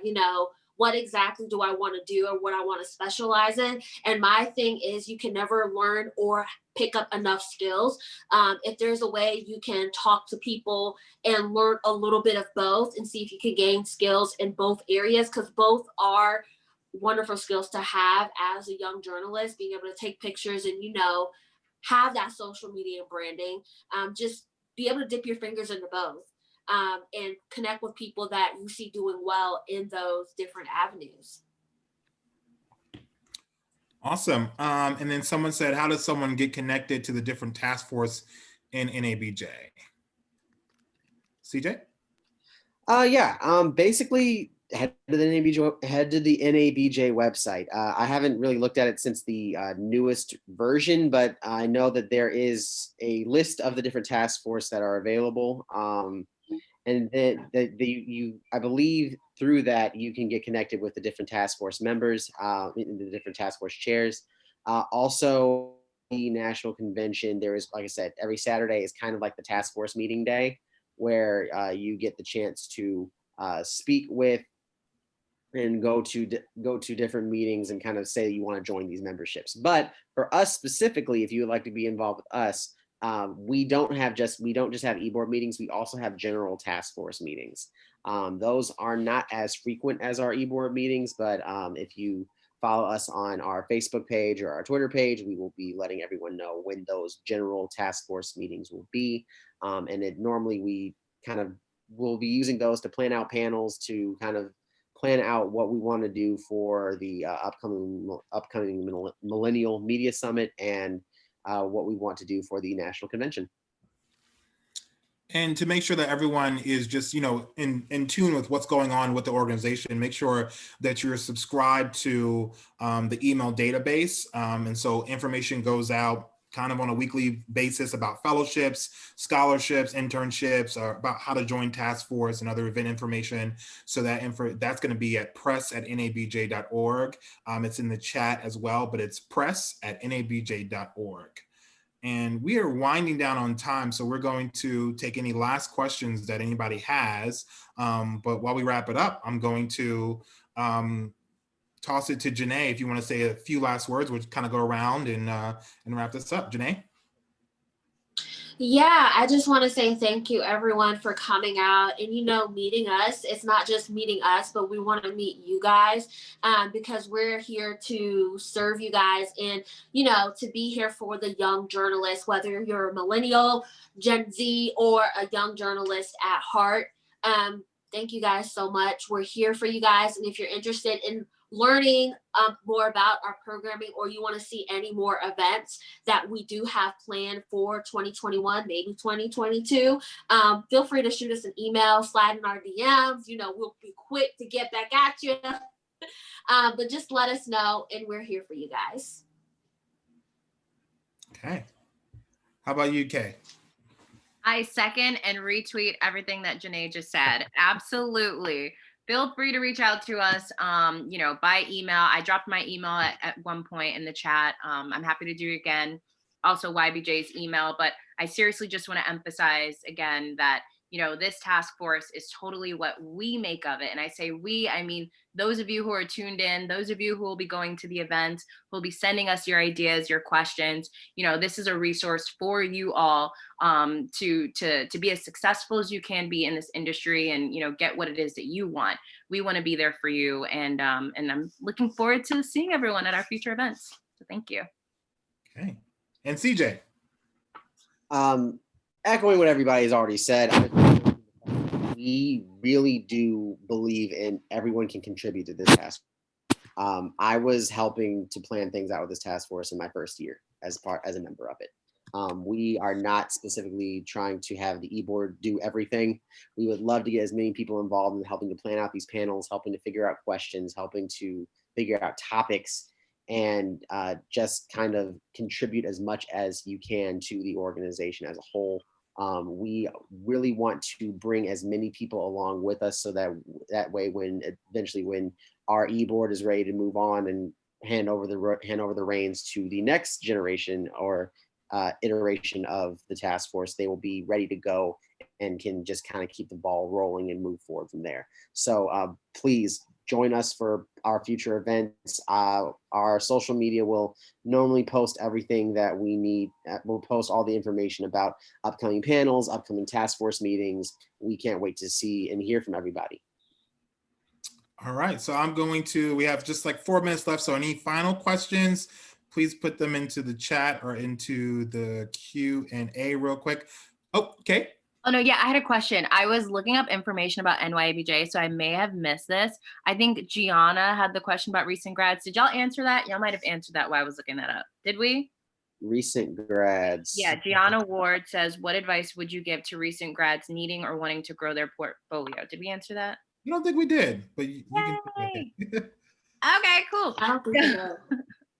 what exactly do I want to do or what I want to specialize in. And my thing is you can never learn or pick up enough skills. If there's a way you can talk to people and learn a little bit of both and see if you can gain skills in both areas, because both are wonderful skills to have as a young journalist, being able to take pictures and, have that social media branding, just be able to dip your fingers into both. And connect with people that you see doing well in those different avenues. Awesome. And then someone said, how does someone get connected to the different task force in NABJ? CJ? Basically head to the NABJ website. I haven't really looked at it since the newest version, but I know that there is a list of the different task force that are available. And then I believe through that you can get connected with the different task force members, the different task force chairs. Also, the national convention, there is, like I said, every Saturday is kind of like the task force meeting day, where you get the chance to speak with and go to different meetings and kind of say you want to join these memberships. But for us specifically, if you would like to be involved with us, we don't just have e-board meetings. We also have general task force meetings. Those are not as frequent as our e-board meetings, but if you follow us on our Facebook page or our Twitter page, we will be letting everyone know when those general task force meetings will be. And normally we kind of will be using those to plan out panels, to kind of plan out what we want to do for the upcoming Millennial Media Summit, and what we want to do for the national convention. And to make sure that everyone is just, in tune with what's going on with the organization, make sure that you're subscribed to the email database. And so information goes out kind of on a weekly basis about fellowships, scholarships, internships, or about how to join task force and other event information. So that's going to be at press@nabj.org. It's in the chat as well, but it's press@nabj.org. And we are winding down on time, so we're going to take any last questions that anybody has. But while we wrap it up, I'm going to toss it to Janae if you want to say a few last words. We'll kind of go around and wrap this up. Janae? Yeah, I just want to say thank you, everyone, for coming out and, meeting us. It's not just meeting us, but we want to meet you guys, because we're here to serve you guys and, to be here for the young journalists, whether you're a millennial, Gen Z, or a young journalist at heart. Thank you guys so much. We're here for you guys. And if you're interested in learning more about our programming, or you want to see any more events that we do have planned for 2021, maybe 2022, feel free to shoot us an email, slide in our DMs. We'll be quick to get back at you. But just let us know, and we're here for you guys. Okay. How about you, Kay? I second and retweet everything that Janae just said. Absolutely. Feel free to reach out to us, by email. I dropped my email at one point in the chat. I'm happy to do it again. Also YBJ's email, but I seriously just want to emphasize again that, this task force is totally what we make of it. And I say we, I mean, those of you who are tuned in, those of you who will be going to the event, who will be sending us your ideas, your questions. This is a resource for you all to be as successful as you can be in this industry and, get what it is that you want. We want to be there for you. And I'm looking forward to seeing everyone at our future events. So thank you. Okay. And CJ? Echoing what everybody has already said, we really do believe in everyone can contribute to this task. I was helping to plan things out with this task force in my first year as a member of it. We are not specifically trying to have the e-board do everything. We would love to get as many people involved in helping to plan out these panels, helping to figure out questions, helping to figure out topics, and just kind of contribute as much as you can to the organization as a whole. We really want to bring as many people along with us so that way when our e-board is ready to move on and hand over the reins to the next generation or iteration of the task force, they will be ready to go and can just kind of keep the ball rolling and move forward from there. So please join us for our future events. Our social media will normally post everything that we need. We'll post all the information about upcoming panels, upcoming task force meetings. We can't wait to see and hear from everybody. All right, so we have just like 4 minutes left. So any final questions, please put them into the chat or into the Q&A real quick. Oh, okay. Oh, no, yeah, I had a question. I was looking up information about NYABJ, so I may have missed this. I think Gianna had the question about recent grads. Did y'all answer that? Y'all might have answered that while I was looking that up. Did we? Recent grads. Yeah, Gianna Ward says, what advice would you give to recent grads needing or wanting to grow their portfolio? Did we answer that? I don't think we did, but you can. Okay, cool. I don't think so.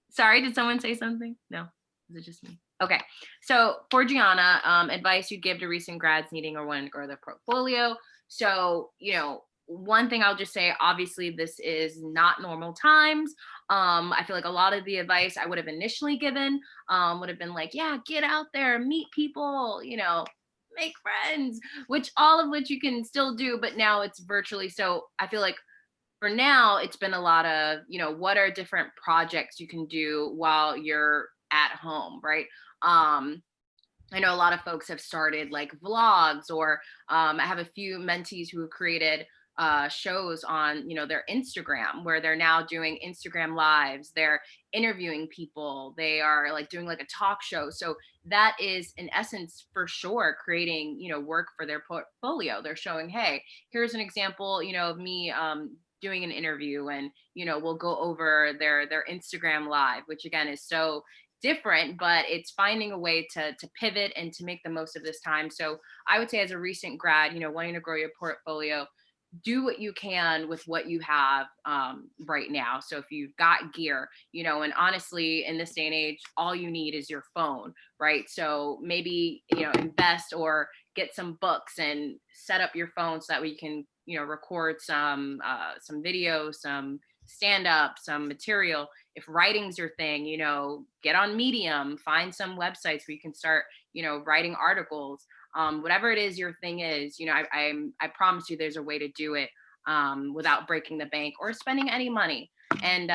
Sorry, did someone say something? No, is it just me? Okay, so for Gianna, advice you'd give to recent grads needing or wanting to grow their portfolio. So, one thing I'll just say, obviously this is not normal times. I feel like a lot of the advice I would have initially given would have been like, yeah, get out there, meet people, make friends, all of which you can still do, but now it's virtually. So I feel like for now, it's been a lot of, what are different projects you can do while you're at home, right? I know a lot of folks have started like vlogs, or I have a few mentees who have created shows on, their Instagram, where they're now doing Instagram lives, they're interviewing people, they are like doing like a talk show. So that is in essence for sure creating, work for their portfolio. They're showing, hey, here's an example, of me doing an interview, and we'll go over their Instagram live, which again is so different, but it's finding a way to pivot and to make the most of this time. So I would say as a recent grad, wanting to grow your portfolio, do what you can with what you have right now. So if you've got gear, and honestly, in this day and age, all you need is your phone, right? So maybe, invest or get some books and set up your phone so that we can, record some videos, some stand up, some material. If writing's your thing, get on Medium, find some websites where you can start, writing articles. Whatever it is your thing is, I promise you there's a way to do it without breaking the bank or spending any money. And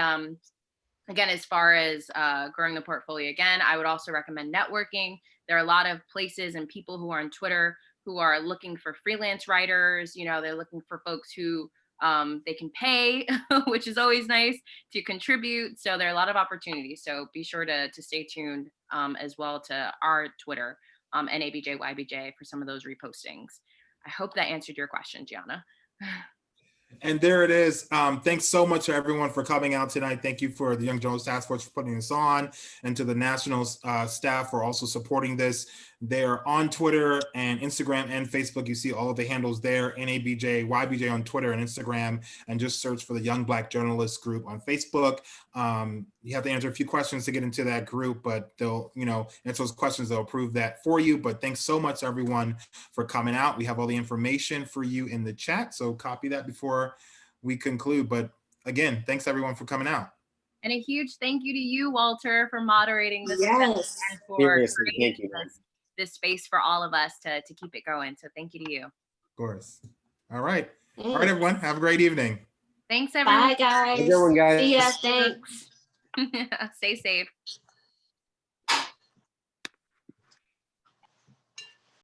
again, as far as growing the portfolio, again, I would also recommend networking. There are a lot of places and people who are on Twitter who are looking for freelance writers. They're looking for folks who they can pay, which is always nice, to contribute. So there are a lot of opportunities. So be sure to stay tuned as well to our Twitter, NABJ YBJ, for some of those repostings. I hope that answered your question, Gianna. And there it is. Thanks so much to everyone for coming out tonight. Thank you for the Young Journalists Task Force for putting this on, and to the national staff for also supporting this. They're on Twitter and Instagram and Facebook. You see all of the handles there, NABJ, YBJ on Twitter and Instagram, and just search for the Young Black Journalists group on Facebook. You have to answer a few questions to get into that group, but they'll, answer those questions. They'll approve that for you. But thanks so much, everyone, for coming out. We have all the information for you in the chat, so copy that before we conclude. But again, thanks everyone for coming out. And a huge thank you to you, Walter, for moderating this event and for Seriously, creating thank you. this space for all of us to keep it going. So thank you to you. Of course. All right. All right, everyone. Have a great evening. Thanks, everyone. Bye, guys. Have a good one, guys. See ya. Thanks. Stay safe.